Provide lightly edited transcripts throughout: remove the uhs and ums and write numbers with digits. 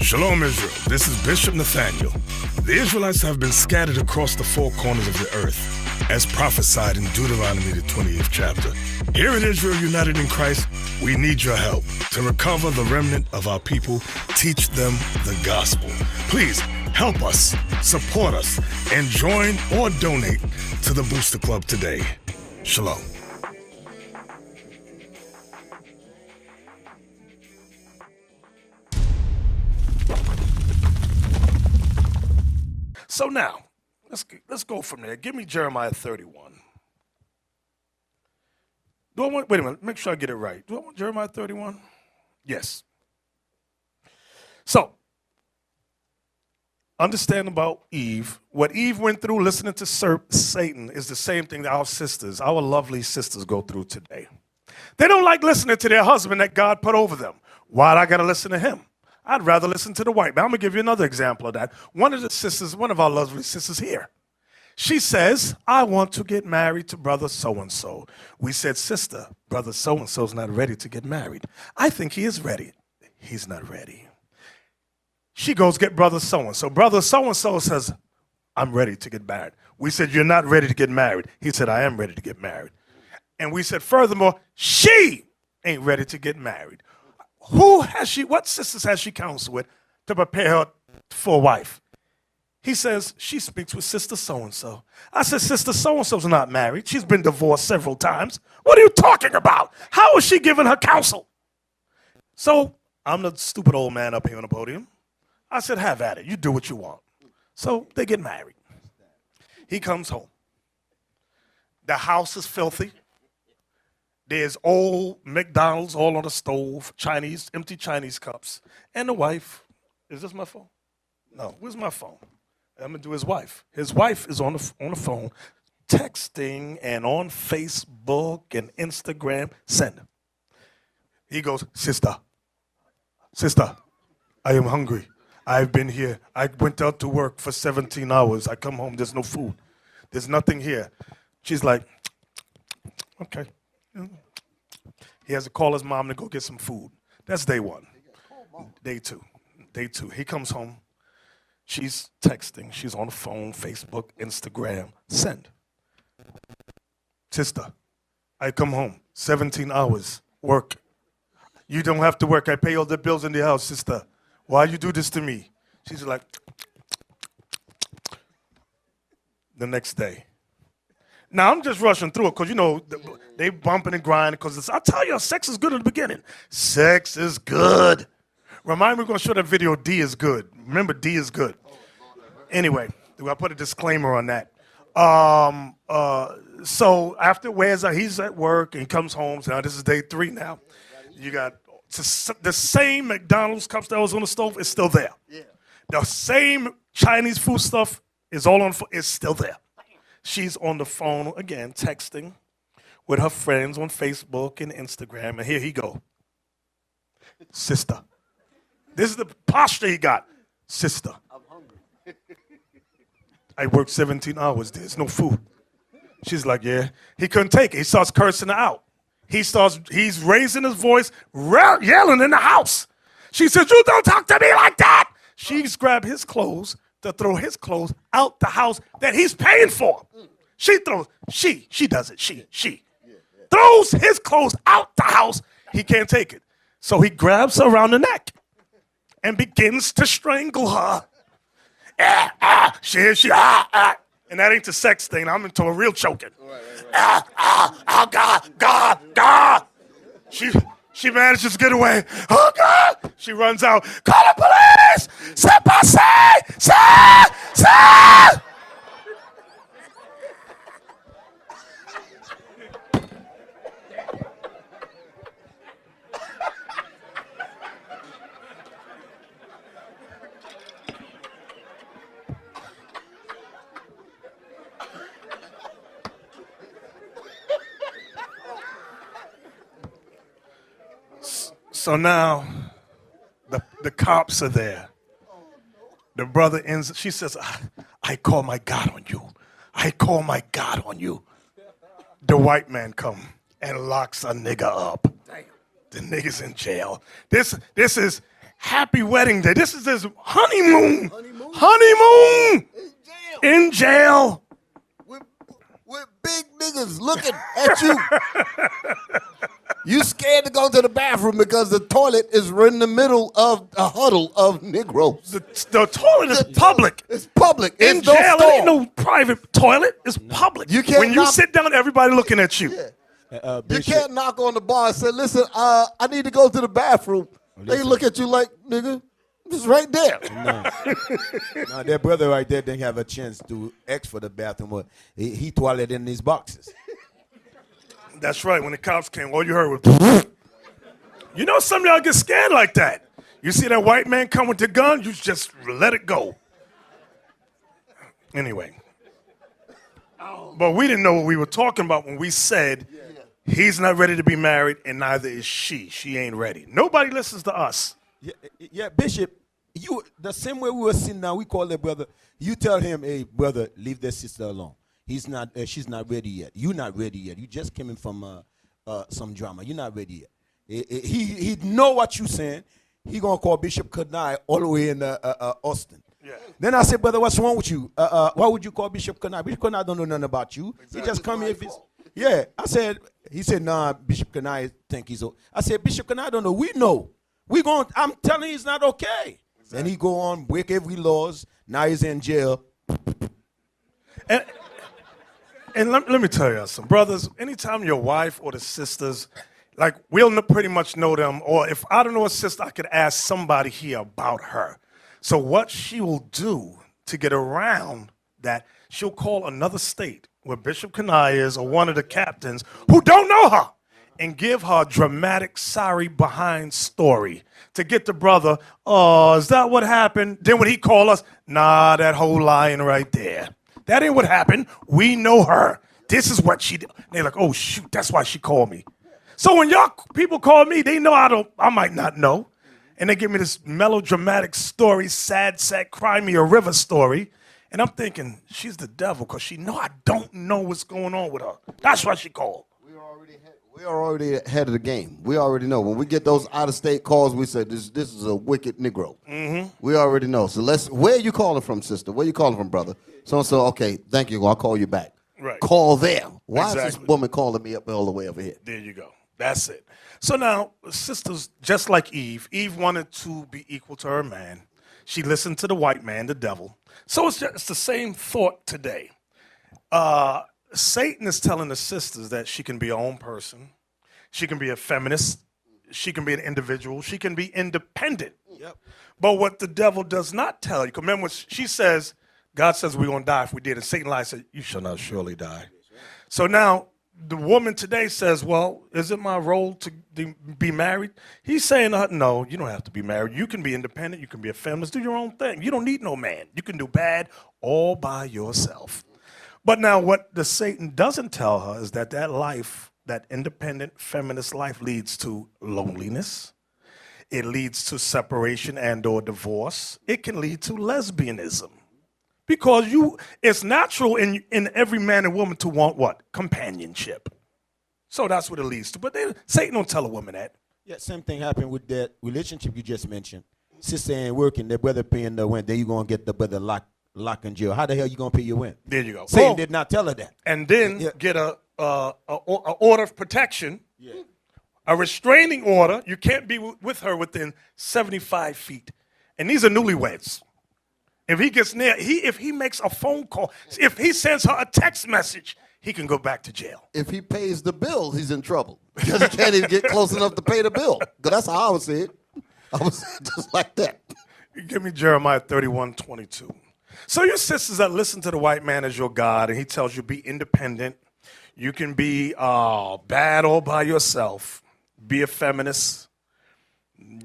Shalom Israel, this is Bishop Nathaniel. The Israelites have been scattered across the four corners of the earth, as prophesied in Deuteronomy the 28th chapter. Here in Israel United in Christ, we need your help to recover the remnant of our people, teach them the gospel. Please help us, support us, and join or donate to the Booster Club today. Shalom. So now, let's go from there. Give me Jeremiah 31. Wait a minute, make sure I get it right. Do I want Jeremiah 31? Yes. So, understand about Eve. What Eve went through listening to Satan is the same thing that our sisters, our lovely sisters, go through today. They don't like listening to their husband that God put over them. Why'd I got to listen to him? I'd rather listen to the white man. I'm going to give you another example of that. One of our lovely sisters here, she says, I want to get married to brother so-and-so. We said, sister, brother so-and-so's not ready to get married. I think he is ready. He's not ready. She goes get brother so-and-so. Brother so-and-so says, I'm ready to get married. We said, you're not ready to get married. He said, I am ready to get married. And we said, furthermore, she ain't ready to get married. What sisters has she counseled with to prepare her for a wife? He says, she speaks with sister so-and-so. I said, sister so-and-so's not married. She's been divorced several times. What are you talking about? How is she giving her counsel? So I'm the stupid old man up here on the podium. I said, have at it. You do what you want. So they get married. He comes home. The house is filthy. There's old McDonald's all on the stove, empty Chinese cups. And the wife, is this my phone? No, where's my phone? I'm going to do his wife. His wife is on the phone, texting and on Facebook and Instagram, send. He goes, sister, I am hungry. I've been here. I went out to work for 17 hours. I come home, there's no food. There's nothing here. She's like, okay. He has to call his mom to go get some food. That's day one. Day two. He comes home. She's texting. She's on the phone, Facebook, Instagram. Send. Sister, I come home. 17 hours. Work. You don't have to work. I pay all the bills in the house, sister. Why you do this to me? She's like, the next day. Now, I'm just rushing through it because, they bumping and grinding because I tell you, sex is good in the beginning. Sex is good. Remind me, we're going to show that video, D is good. Remember, D is good. Anyway, I put a disclaimer on that. So afterwards, he's at work and comes home. So now this is day 3 now. You got the same McDonald's cups that was on the stove is still there. Yeah. The same Chinese food stuff is still there. She's on the phone, again, texting with her friends on Facebook and Instagram. And here he go. Sister. This is the posture he got. Sister. I'm hungry. I worked 17 hours. There's no food. She's like, yeah. He couldn't take it. He starts cursing her out. He's raising his voice, yelling in the house. She says, you don't talk to me like that. She's grabbed his clothes to throw his clothes out the house that he's paying for. She does it. She throws his clothes out the house. He can't take it. So he grabs her around the neck and begins to strangle her. And that ain't the sex thing. I'm into a real choking. God. She manages to get away. Oh, God. She runs out. Call the police. C'est passé. C'est. So now the cops are there. The brother ends. She says, I call my God on you. I call my God on you. The white man come and locks a nigga up. The nigga's in jail. This is happy wedding day. This is his honeymoon. Honeymoon. In jail. With big niggas looking at you. You scared to go to the bathroom because the toilet is in the middle of a huddle of Negroes. The toilet is public. It's public. In It's jail, no it ain't no private toilet. It's public. You can't when you sit down, everybody looking at you. Yeah. You can't knock on the bar and say, listen, I need to go to the bathroom. They look at you like, nigga, it's right there. No, that brother right there didn't have a chance to ask for the bathroom. He toileted in these boxes. That's right. When the cops came, all you heard was, you know, some of y'all get scared like that. You see that white man come with the gun, you just let it go. Anyway. But we didn't know what we were talking about when we said he's not ready to be married and neither is she. She ain't ready. Nobody listens to us. Yeah, Bishop, you the same way we were sitting down, we call that brother. You tell him, hey, brother, leave that sister alone. He's not. She's not ready yet. You're not ready yet. You just came in from some drama. You're not ready yet. He know what you saying. He gonna call Bishop Kanai all the way in Austin. Yeah. Then I said, brother, what's wrong with you? Why would you call Bishop Kanai? Bishop Kanai don't know nothing about you. Exactly. He just come here. Yeah. I said. He said, nah. Bishop Kanai think he's. I said, Bishop Kanai don't know. We know. I'm telling you, it's not okay. Exactly. And he go on, break every laws. Now he's in jail. And let me tell you something, brothers, anytime your wife or the sisters, like we'll pretty much know them, or if I don't know a sister, I could ask somebody here about her. So what she will do to get around that, she'll call another state where Bishop Kanai is or one of the captains who don't know her and give her a dramatic sorry behind story to get the brother, oh, is that what happened? Then when he call us, nah, that whole lying right there. That ain't what happened. We know her. This is what she did. They're like, oh, shoot, that's why she called me. So when y'all people call me, they know I might not know. And they give me this melodramatic story, sad, cry me a river story. And I'm thinking, she's the devil because she know I don't know what's going on with her. That's why she called. We are already ahead of the game. We already know. When we get those out-of-state calls, we say, this is a wicked Negro. Mm-hmm. We already know. So where are you calling from, sister? Where are you calling from, brother? So-and-so, okay, thank you. I'll call you back. Right. Call them. Why is this woman calling me up all the way over here? There you go. That's it. So now, sisters, just like Eve wanted to be equal to her man. She listened to the white man, the devil. So it's the same thought today. Satan is telling the sisters that she can be her own person. She can be a feminist. She can be an individual. She can be independent. Yep. But what the devil does not tell you, remember when she says, God says we're going to die if we did. And Satan lies and said, you shall not surely die. So now the woman today says, well, is it my role to be married? He's saying, no, you don't have to be married. You can be independent. You can be a feminist. Do your own thing. You don't need no man. You can do bad all by yourself. But now what the Satan doesn't tell her is that life, that independent feminist life leads to loneliness. It leads to separation and or divorce. It can lead to lesbianism. Because it's natural in every man and woman to want what? Companionship. So that's what it leads to. But Satan don't tell a woman that. Yeah, same thing happened with that relationship you just mentioned. Sister ain't working, their brother paying the rent. Then you going to get the brother locked in jail. How the hell you going to pay your rent? There you go. Satan did not tell her that. And then get a order of protection, a restraining order. You can't be with her within 75 feet. And these are newlyweds. If he gets near, if he makes a phone call, if he sends her a text message, he can go back to jail. If he pays the bill, he's in trouble because he can't even get close enough to pay the bill. Because that's how I would say it. I would say it just like that. Give me Jeremiah 31:22. So your sisters that listen to the white man as your God, and he tells you be independent. You can be bad all by yourself. Be a feminist.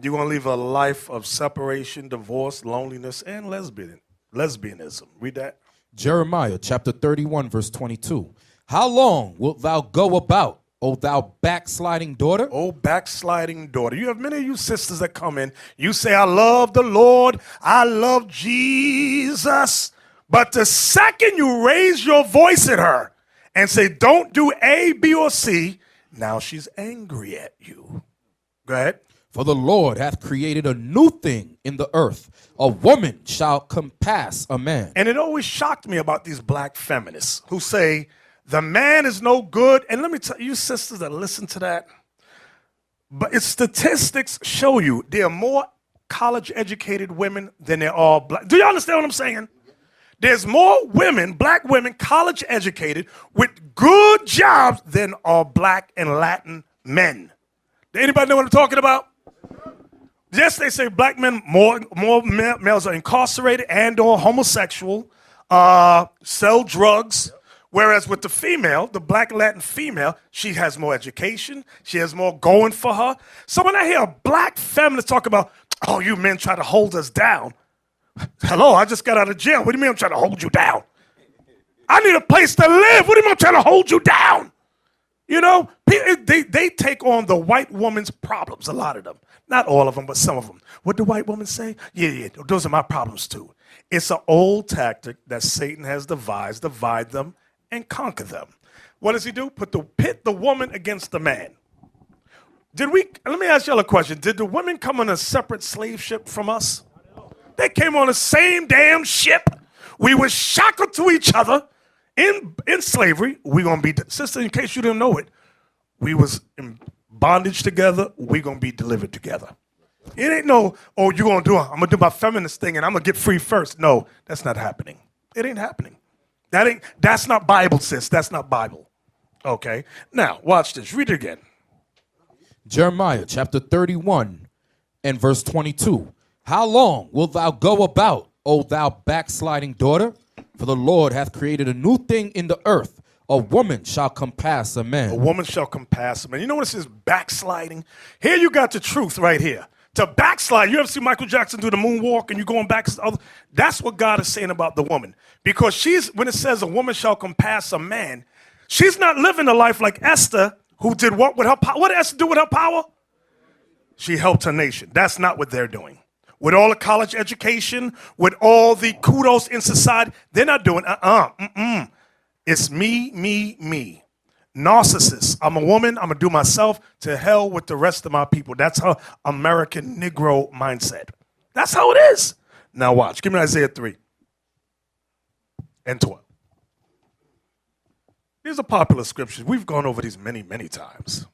You're going to live a life of separation, divorce, loneliness, and lesbianism. Read that. Jeremiah chapter 31, verse 22. How long wilt thou go about, O thou backsliding daughter? Oh, backsliding daughter. You have many of you sisters that come in. You say, I love the Lord. I love Jesus. But the second you raise your voice at her and say, don't do A, B, or C, now she's angry at you. Go ahead. For the Lord hath created a new thing in the earth. A woman shall compass a man. And it always shocked me about these black feminists who say the man is no good. And let me tell you, sisters that listen to that, but its statistics show you there are more college educated women than there are black. Do you understand what I'm saying? There's more women, black women, college educated with good jobs than are black and Latin men. Do anybody know what I'm talking about? Yes, they say black men, more males are incarcerated and or homosexual, sell drugs. Whereas with the female, the black Latin female, she has more education. She has more going for her. So when I hear a black feminist talk about, oh, you men try to hold us down. Hello, I just got out of jail. What do you mean I'm trying to hold you down? I need a place to live. What do you mean I'm trying to hold you down? You know, they take on the white woman's problems, a lot of them. Not all of them, but some of them. What do white women say? Yeah, those are my problems too. It's an old tactic that Satan has devised, divide them and conquer them. What does he do? Pit the woman against the man. Let me ask y'all a question. Did the women come on a separate slave ship from us? They came on the same damn ship. We were shackled to each other in slavery. We're going to be, sister, in case you didn't know it, we was in bondage together. We're going to be delivered together. It ain't no, oh, I'm going to do my feminist thing and I'm going to get free first. No, that's not happening. It ain't happening. That's not Bible, sis. That's not Bible. Okay. Now, watch this. Read it again. Jeremiah chapter 31 and verse 22. How long wilt thou go about, O thou backsliding daughter? For the Lord hath created a new thing in the earth. A woman shall compass a man. A woman shall compass a man. You know what it says? Backsliding. Here you got the truth right here. To backslide, you ever see Michael Jackson do the moonwalk and you going back? That's what God is saying about the woman. Because when it says a woman shall compass a man, she's not living a life like Esther, who did what with her power? What did Esther do with her power? She helped her nation. That's not what they're doing. With all the college education, with all the kudos in society, they're not doing It's me. Narcissist. I'm a woman. I'm going to do myself. To hell with the rest of my people. That's her American Negro mindset. That's how it is. Now watch. Give me Isaiah 3 and 12. These are popular scriptures. We've gone over these many, many times.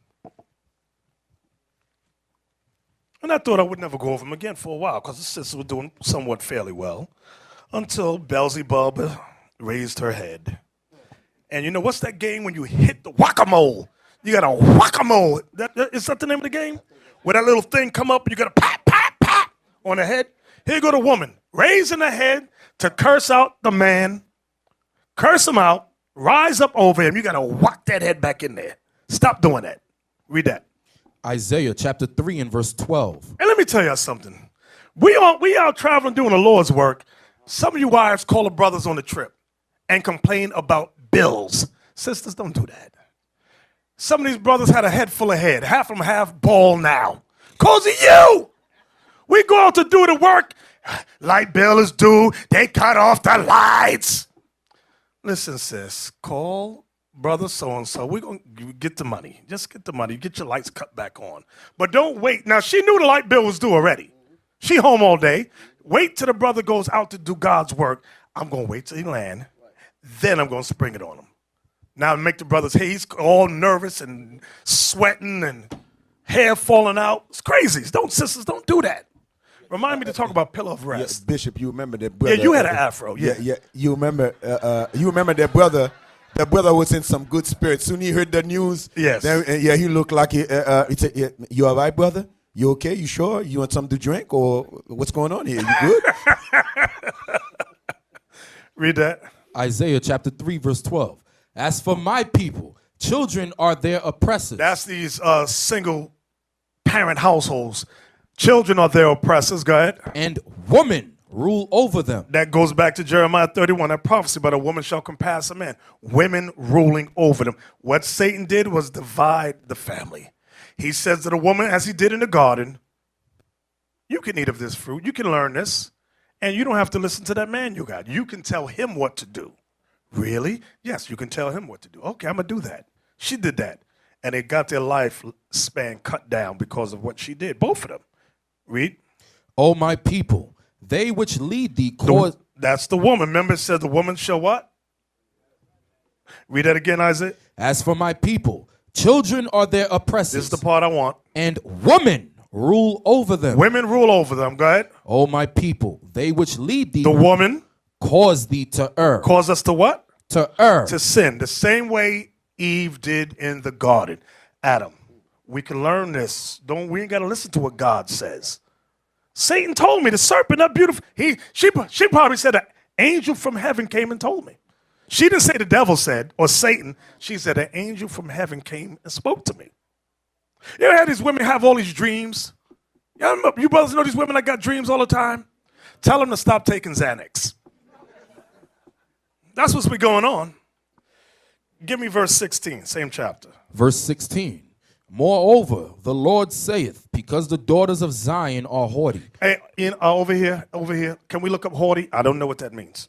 And I thought I would never go over them again for a while because the sisters were doing somewhat fairly well until Beelzebub raised her head. And you know, what's that game when you hit the whack-a-mole? You got a whack-a-mole. Is that the name of the game? Where that little thing come up and you got a pat, pat, pat on the head? Here go the woman, raising her head to curse out the man, curse him out, rise up over him. You got to whack that head back in there. Stop doing that. Read that. Isaiah chapter 3 and verse 12. And let me tell you something. We out traveling doing the Lord's work. Some of you wives call the brothers on the trip and complain about bills. Sisters, don't do that. Some of these brothers had a head full of head. Half of them have bald now. Cause of you. We go out to do the work. Light bill is due. They cut off the lights. Listen, sis, call brother so-and-so. We're going to get the money. Just get the money. Get your lights cut back on. But don't wait. Now, she knew the light bill was due already. She home all day. Wait till the brother goes out to do God's work. I'm going to wait till he land. Then I'm going to spring it on him. Now make the brothers, hey, he's all nervous and sweating and hair falling out. It's crazy. Sisters, don't do that. Remind me to talk about pillar of rest. Yeah, Bishop, you remember that brother? Yeah, you had an afro. Yeah. You remember that brother? That brother was in some good spirits. Soon he heard the news. Yes. He looked like he said, "You all right, brother? You okay? You sure? You want something to drink or what's going on here? You good?" Read that. Isaiah chapter 3 verse 12. As for my people, children are their oppressors. That's these single parent households. Children are their oppressors. Go ahead. And women rule over them. That goes back to Jeremiah 31, that prophecy about a woman shall compass a man. Women ruling over them. What Satan did was divide the family. He says to the woman, as he did in the garden, you can eat of this fruit. You can learn this. And you don't have to listen to that man you got. You can tell him what to do. Really? Yes, you can tell him what to do. Okay, I'm going to do that. She did that. and they got their lifespan cut down because of what she did. Both of them. Read. O my people, they which lead thee cause. That's the woman. Remember it said the woman shall what? Read that again, Isaac. As for my people, children are their oppressors. This is the part I want. And women rule over them. Women rule over them. Go ahead. O my people, they which lead thee The woman cause thee to err. cause us to what? To err. To sin. The same way Eve did in the garden. Adam. We can learn this. We ain't got to listen to what God says. Satan told me, the serpent, that beautiful. She probably said an angel from heaven came and told me. She didn't say the devil said, or Satan. She said an angel from heaven came and spoke to me. You ever had these women have all these dreams? You brothers know these women that got dreams all the time? Tell them to stop taking Xanax. That's what's been going on. Give me verse 16, same chapter. Verse 16. Moreover, the Lord saith, because the daughters of Zion are haughty. Hey, over here. Can we look up haughty? I don't know what that means.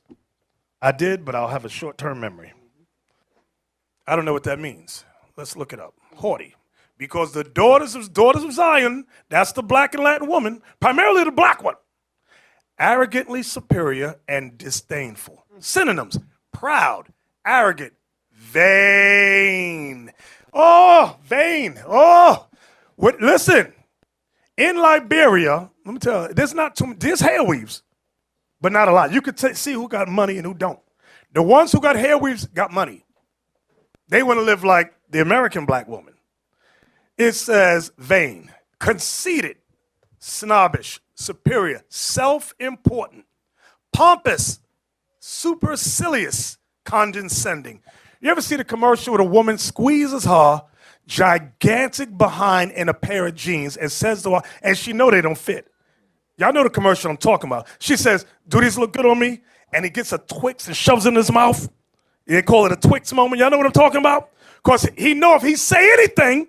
I did, but I'll have a short-term memory. I don't know what that means. Let's look it up. Haughty. Because the daughters of Zion, that's the black and Latin woman, primarily the black one, arrogantly superior and disdainful. Synonyms: proud, arrogant, vain. Oh, vain. Oh, listen. In Liberia, let me tell you, there's hair weaves, but not a lot. You could see who got money and who don't. The ones who got hair weaves got money. They want to live like the American black woman. It says vain, conceited, snobbish, superior, self-important, pompous, supercilious, condescending. You ever see the commercial where a woman squeezes her gigantic behind in a pair of jeans and says to her, and she know they don't fit. Y'all know the commercial I'm talking about. She says, do these look good on me? And he gets a Twix and shoves it in his mouth. They call it a Twix moment. Y'all know what I'm talking about? Because he know if he say anything,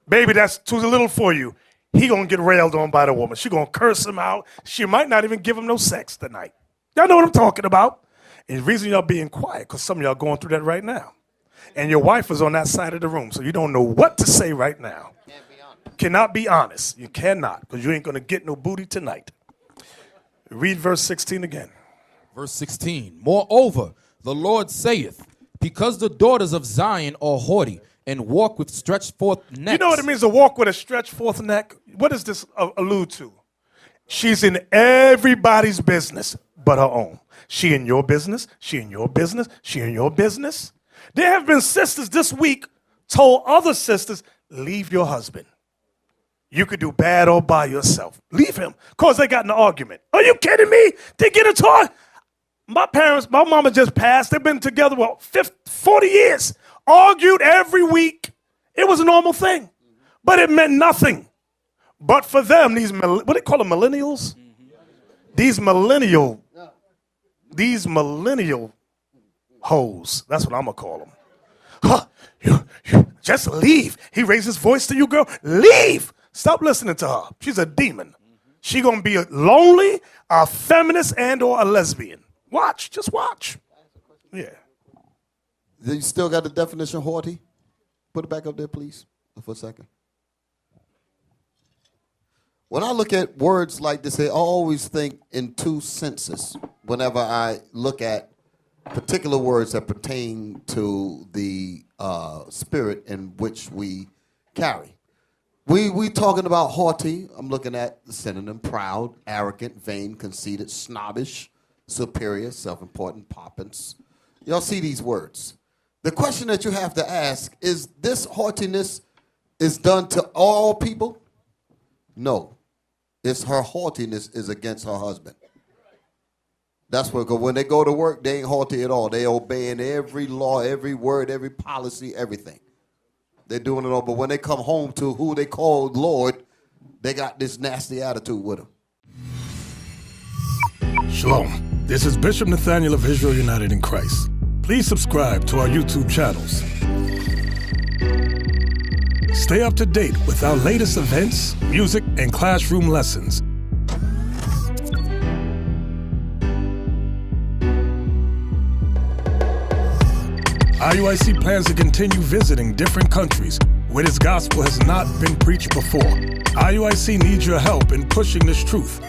baby, that's too little for you. He gonna get railed on by the woman. She gonna curse him out. She might not even give him no sex tonight. Y'all know what I'm talking about. And the reason y'all being quiet, because some of y'all going through that right now. And your wife is on that side of the room, so you don't know what to say right now. Cannot be honest. You cannot, because you ain't gonna get no booty tonight. Read verse 16 again. Verse 16. Moreover, the Lord saith, because the daughters of Zion are haughty, and walk with stretched forth necks. You know what it means to walk with a stretched forth neck? What does this allude to? She's in everybody's business but her own. She in your business, she in your business, she in your business. There have been sisters this week told other sisters, leave your husband. You could do bad all by yourself. Leave him, because they got in an argument. Are you kidding me? They get into it. My mama just passed. They've been together, 40 years. Argued every week. It was a normal thing. But it meant nothing. But for them, what do they call them, millennials? These millennial hoes. That's what I'm going to call them. Huh, you just leave. He raised his voice to you, girl. Leave. Stop listening to her. She's a demon. She going to be lonely, a feminist, and or a lesbian. Watch. Just watch. Yeah. You still got the definition haughty? Put it back up there, please, for a second. When I look at words like this, I always think in two senses whenever I look at particular words that pertain to the spirit in which we carry. We talking about haughty. I'm looking at the synonym: proud, arrogant, vain, conceited, snobbish, superior, self-important, pompous. Y'all see these words. The question that you have to ask is: this haughtiness is done to all people? No. It's her haughtiness is against her husband. That's what, because when they go to work, they ain't haughty at all. They obeying every law, every word, every policy, everything. They're doing it all. But when they come home to who they call Lord, they got this nasty attitude with them. Shalom. This is Bishop Nathaniel of Israel United in Christ. Please subscribe to our YouTube channels. Stay up to date with our latest events, music, and classroom lessons. IUIC plans to continue visiting different countries where this gospel has not been preached before. IUIC needs your help in pushing this truth.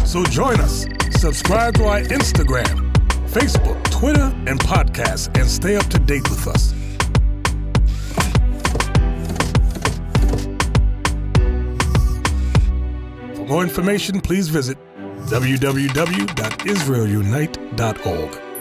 So join us. Subscribe to our Instagram, Facebook, Twitter, and podcast, and stay up to date with us. For more information, please visit www.israelunite.org.